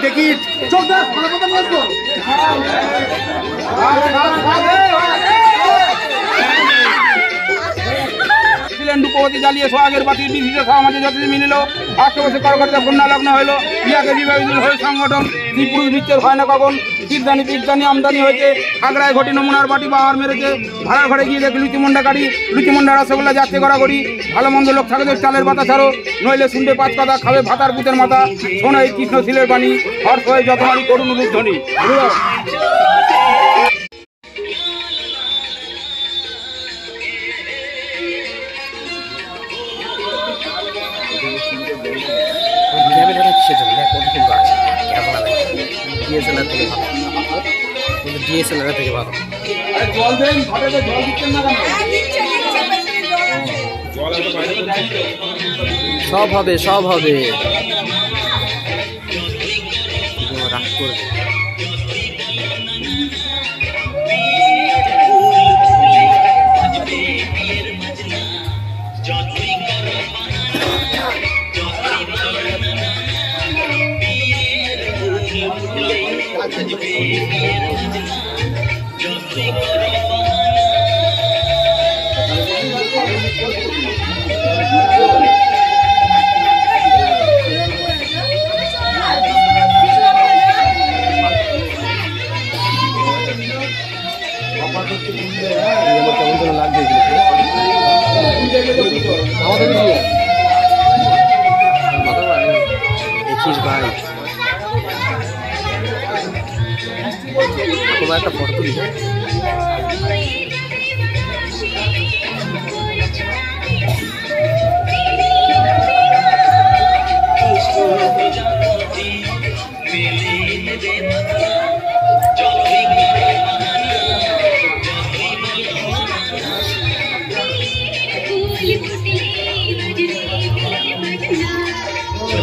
দেখি রূপবতী জ্বালিয়ে সোহাগের বাতি বিধিতে সমাজে যতদিন মিলিল 8 বছর করকটে কন্যা লগ্ন হইল ইয়াকে বিবাহিত হয়ে সংগঠন পুরুষ নিত্যের হয় না কখন তীর্ধানি পির্ধানি আমদানি হয়েছে আগ্রায় ঘটি নমুনার বাটি বাহার মেরেছে ভাড়া ঘরে গিয়ে দেখে লুচিমন্ডা গাড়ি লুচিমন্ডা রসগোল্লা যাচ্ছে গড়াগড়ি ভালো মন্দ লোক থাকে চালের পাতা ছাড়ো নইলে শুনবে 5 কথা খাবে ভাতার পুতের মাথা শোনো এই কৃষ্ণশীলের বাণী হর্ষ হয়ে যতমারি করুন রূপধ্বনি। ডিএসএলআর থেকে ভালো সব হবে সব হবে রাগ করবে দেখিস ভাই তোমার একটা ফটো তুলি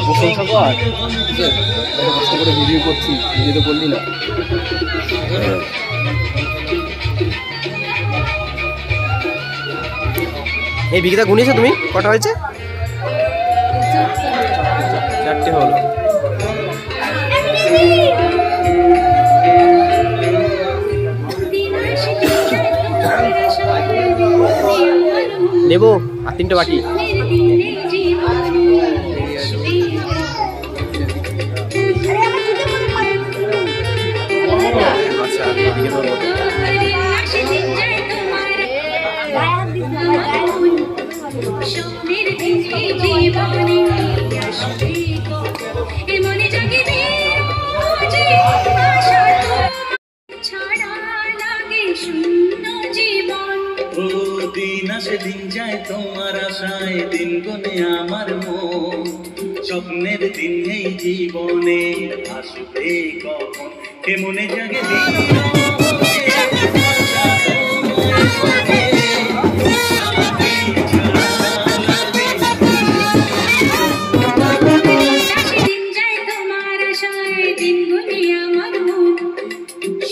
প্রশংসা কর কষ্ট করে ভিডিও করছি ভিডিও তো করলি না এই বিঘিটা গুনিয়েছো তুমি কটা হয়েছে 4টে হলো নেবো আর 3টে বাকি আচ্ছা এদিকে ধরবো দিন আসে দিন যায় তোমার আশায় দিন গনে আমার মন স্বপ্নের দিন এই জীবনে আসবে কখন কে মনে জাগে দিন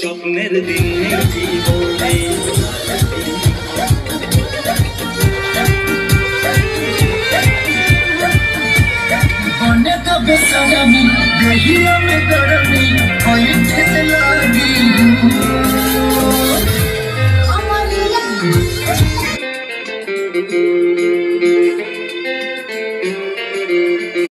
স্বপ্নের দিন নেই জীবনে অনেক বেসারামি দেখিলাম